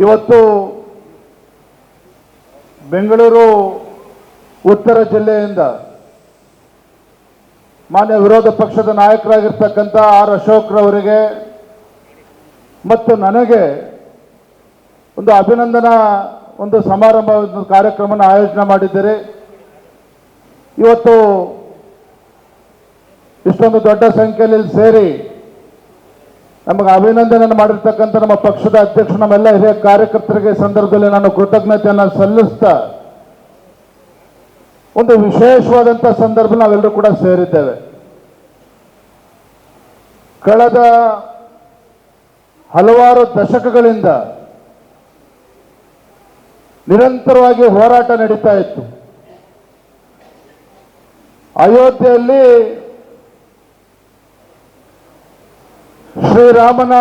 ಇವತ್ತು ಬೆಂಗಳೂರು ಉತ್ತರ ಜಿಲ್ಲೆಯಿಂದ ಮಾನ್ಯ ವಿರೋಧ ಪಕ್ಷದ ನಾಯಕರಾಗಿರ್ತಕ್ಕಂಥ ಆರ್ ಅಶೋಕ್ರವರಿಗೆ ಮತ್ತು ನನಗೆ ಒಂದು ಅಭಿನಂದನಾ ಒಂದು ಸಮಾರಂಭ ಕಾರ್ಯಕ್ರಮನ ಆಯೋಜನೆ ಮಾಡಿದ್ದೀರಿ. ಇವತ್ತು ಇಷ್ಟೊಂದು ದೊಡ್ಡ ಸಂಖ್ಯೆಯಲ್ಲಿ ಸೇರಿ ನಮಗೆ ಅಭಿನಂದನೆ ಮಾಡಿರ್ತಕ್ಕಂಥ ನಮ್ಮ ಪಕ್ಷದ ಅಧ್ಯಕ್ಷ ನಮ್ಮೆಲ್ಲ ಹಿರಿಯ ಕಾರ್ಯಕರ್ತರಿಗೆ ಸಂದರ್ಭದಲ್ಲಿ ನಾನು ಕೃತಜ್ಞತೆಯನ್ನು ಸಲ್ಲಿಸ್ತಾ ಒಂದು ವಿಶೇಷವಾದಂಥ ಸಂದರ್ಭ ನಾವೆಲ್ಲರೂ ಕೂಡ ಸೇರಿದ್ದೇವೆ. ಕಳೆದ ಹಲವಾರು ದಶಕಗಳಿಂದ ನಿರಂತರವಾಗಿ ಹೋರಾಟ ನಡೀತಾ ಇತ್ತು. ಅಯೋಧ್ಯೆಯಲ್ಲಿ ಶ್ರೀರಾಮನ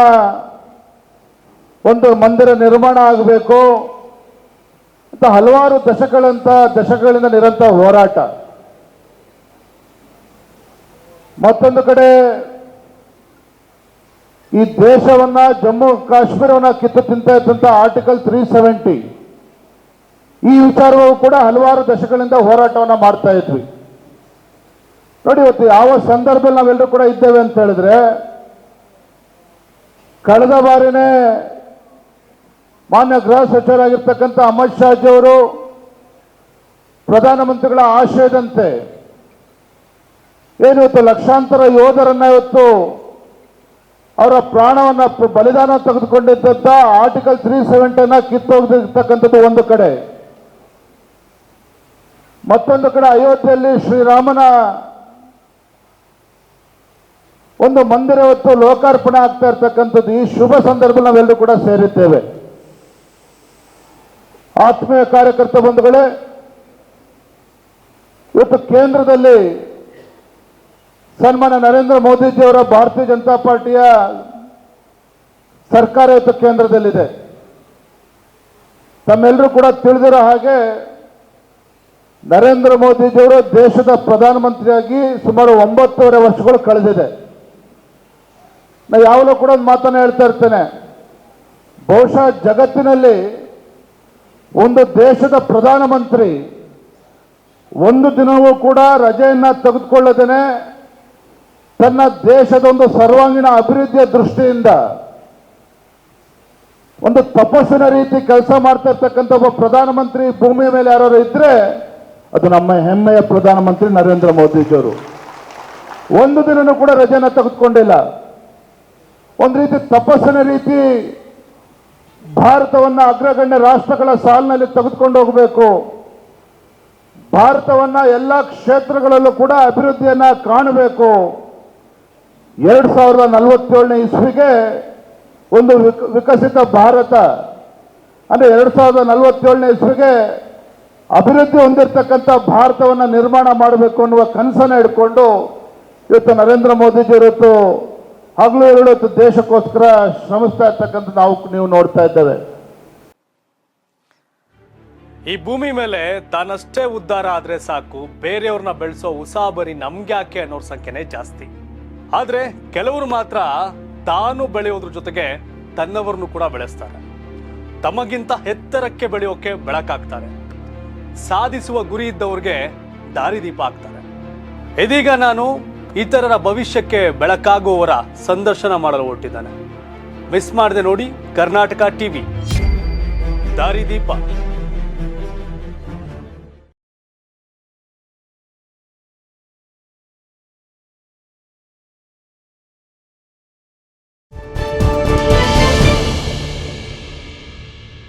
ಒಂದು ಮಂದಿರ ನಿರ್ಮಾಣ ಆಗಬೇಕು ಅಂತ ಹಲವಾರು ದಶಕಗಳಿಂದ ನಿರಂತರ ಹೋರಾಟ. ಮತ್ತೊಂದು ಕಡೆ ಈ ದೇಶವನ್ನ ಜಮ್ಮು ಕಾಶ್ಮೀರವನ್ನ ಕಿತ್ತು ತಿಂತ ಇದ್ದಂತ ಆರ್ಟಿಕಲ್ 370 ಈ ವಿಚಾರವೂ ಕೂಡ ಹಲವಾರು ದಶಕಗಳಿಂದ ಹೋರಾಟವನ್ನ ಮಾಡ್ತಾ ಇದ್ವಿ. ನೋಡಿ, ಇವತ್ತು ಯಾವ ಸಂದರ್ಭದಲ್ಲಿ ನಾವೆಲ್ಲರೂ ಕೂಡ ಇದ್ದೇವೆ ಅಂತ ಹೇಳಿದ್ರೆ, ಕಳೆದ ಬಾರಿನೇ ಮಾನ್ಯ ಗೃಹ ಸಚಿವರಾಗಿರ್ತಕ್ಕಂಥ ಅಮಿತ್ ಶಾ ಅವರು ಪ್ರಧಾನಮಂತ್ರಿಗಳ ಆಶಯದಂತೆ ಏನಿವತ್ತು ಲಕ್ಷಾಂತರ ಯೋಧರನ್ನ ಇವತ್ತು ಅವರ ಪ್ರಾಣವನ್ನ ಬಲಿದಾನ ತೆಗೆದುಕೊಂಡಿದ್ದಂತ ಆರ್ಟಿಕಲ್ 370 ಕಿತ್ತೋಗಿರ್ತಕ್ಕಂಥದ್ದು ಒಂದು ಕಡೆ, ಮತ್ತೊಂದು ಕಡೆ ಅಯೋಧ್ಯೆಯಲ್ಲಿ ಶ್ರೀರಾಮನ ಒಂದು ಮಂದಿರ ಇವತ್ತು ಲೋಕಾರ್ಪಣೆ ಆಗ್ತಾ ಇರ್ತಕ್ಕಂಥದ್ದು ಈ ಶುಭ ಸಂದರ್ಭ ನಾವೆಲ್ಲರೂ ಕೂಡ ಸೇರಿದ್ದೇವೆ. ಆತ್ಮೀಯ ಕಾರ್ಯಕರ್ತ ಬಂಧುಗಳೇ, ಇವತ್ತು ಕೇಂದ್ರದಲ್ಲಿ ಸನ್ಮಾನ್ಯ ನರೇಂದ್ರ ಮೋದಿಜಿಯವರ ಭಾರತೀಯ ಜನತಾ ಪಾರ್ಟಿಯ ಸರ್ಕಾರ ಇವತ್ತು ಕೇಂದ್ರದಲ್ಲಿದೆ. ತಮ್ಮೆಲ್ಲರೂ ಕೂಡ ತಿಳಿದಿರೋ ಹಾಗೆ ನರೇಂದ್ರ ಮೋದಿಜಿಯವರು ದೇಶದ ಪ್ರಧಾನಮಂತ್ರಿಯಾಗಿ ಸುಮಾರು 9.5 ವರ್ಷಗಳು ಕಳೆದಿದೆ. ನಾ ಯಾವಾಗಲೂ ಕೂಡ ಒಂದು ಮಾತನ್ನು ಹೇಳ್ತಾ ಇರ್ತೇನೆ, ಬಹುಶಃ ಜಗತ್ತಿನಲ್ಲಿ ಒಂದು ದೇಶದ ಪ್ರಧಾನಮಂತ್ರಿ ಒಂದು ದಿನವೂ ಕೂಡ ರಜೆಯನ್ನ ತೆಗೆದುಕೊಳ್ಳದೇನೆ ತನ್ನ ದೇಶದ ಒಂದು ಸರ್ವಾಂಗೀಣ ಅಭಿವೃದ್ಧಿಯ ದೃಷ್ಟಿಯಿಂದ ಒಂದು ತಪಸ್ಸಿನ ರೀತಿ ಕೆಲಸ ಮಾಡ್ತಾ ಇರ್ತಕ್ಕಂಥ ಒಬ್ಬ ಪ್ರಧಾನಮಂತ್ರಿ ಭೂಮಿಯ ಮೇಲೆ ಯಾರು ಇದ್ರೆ ಅದು ನಮ್ಮ ಹೆಮ್ಮೆಯ ಪ್ರಧಾನಮಂತ್ರಿ ನರೇಂದ್ರ ಮೋದಿಜಿಯವರು. ಒಂದು ದಿನನೂ ಕೂಡ ರಜೆನ ತೆಗೆದುಕೊಂಡಿಲ್ಲ. ಒಂದು ರೀತಿ ತಪಸ್ಸಿನ ರೀತಿ ಭಾರತವನ್ನ ಅಗ್ರಗಣ್ಯ ರಾಷ್ಟ್ರಗಳ ಸಾಲಿನಲ್ಲಿ ತೆಗೆದುಕೊಂಡು ಹೋಗಬೇಕು, ಭಾರತವನ್ನ ಎಲ್ಲ ಕ್ಷೇತ್ರಗಳಲ್ಲೂ ಕೂಡ ಅಭಿವೃದ್ಧಿಯನ್ನ ಕಾಣಬೇಕು, 2047ನೇ ಇಸ್ವಿಗೆ ಒಂದು ವಿಕಸಿತ ಭಾರತ ಅಂದ್ರೆ 2047ನೇ ಇಸ್ವಿಗೆ ಅಭಿವೃದ್ಧಿ ಹೊಂದಿರತಕ್ಕಂಥ ಭಾರತವನ್ನ ನಿರ್ಮಾಣ ಮಾಡಬೇಕು ಅನ್ನುವ ಕನಸನ್ನ ಇಟ್ಕೊಂಡು ಇವತ್ತು ನರೇಂದ್ರ ಮೋದಿಜಿ ಇವತ್ತು ಹಗಲು ಇವತ್ತು ದೇಶಕ್ಕೋಸ್ಕರ ಶ್ರಮಿಸ್ತಾ ಇರ್ತಕ್ಕಂಥ ನೀವು ನೋಡ್ತಾ ಇದ್ದೇವೆ. ಈ ಭೂಮಿ ಮೇಲೆ ತಾನಷ್ಟೇ ಉದ್ಧಾರ ಆದ್ರೆ ಸಾಕು, ಬೇರೆಯವ್ರನ್ನ ಬೆಳೆಸೋ ಉಸಾಬರಿ ನಮ್ಗ್ಯಾಕೆ ಅನ್ನೋರ್ ಸಂಖ್ಯೆನೇ ಜಾಸ್ತಿ. ಆದ್ರೆ ಕೆಲವರು ಮಾತ್ರ ತಾನು ಬೆಳೆಯೋದ್ರ ಜೊತೆಗೆ ತನ್ನವರನ್ನು ಕೂಡ ಬೆಳೆಸ್ತಾರೆ, ತಮಗಿಂತ ಎತ್ತರಕ್ಕೆ ಬೆಳೆಯೋಕೆ ಬೆಳಕಾಗ್ತಾರೆ, ಸಾಧಿಸುವ ಗುರಿ ಇದ್ದವ್ರಿಗೆ ದಾರಿದೀಪ ಆಗ್ತಾರೆ. ಇದೀಗ ನಾನು ಇತರರ ಭವಿಷ್ಯಕ್ಕೆ ಬೆಳಕಾಗುವವರ ಸಂದರ್ಶನ ಮಾಡಲು ಹೊರಟಿದ್ದಾನೆ. ಮಿಸ್ ಮಾಡದೆ ನೋಡಿ ಕರ್ನಾಟಕ ಟಿವಿ ದಾರಿದೀಪ.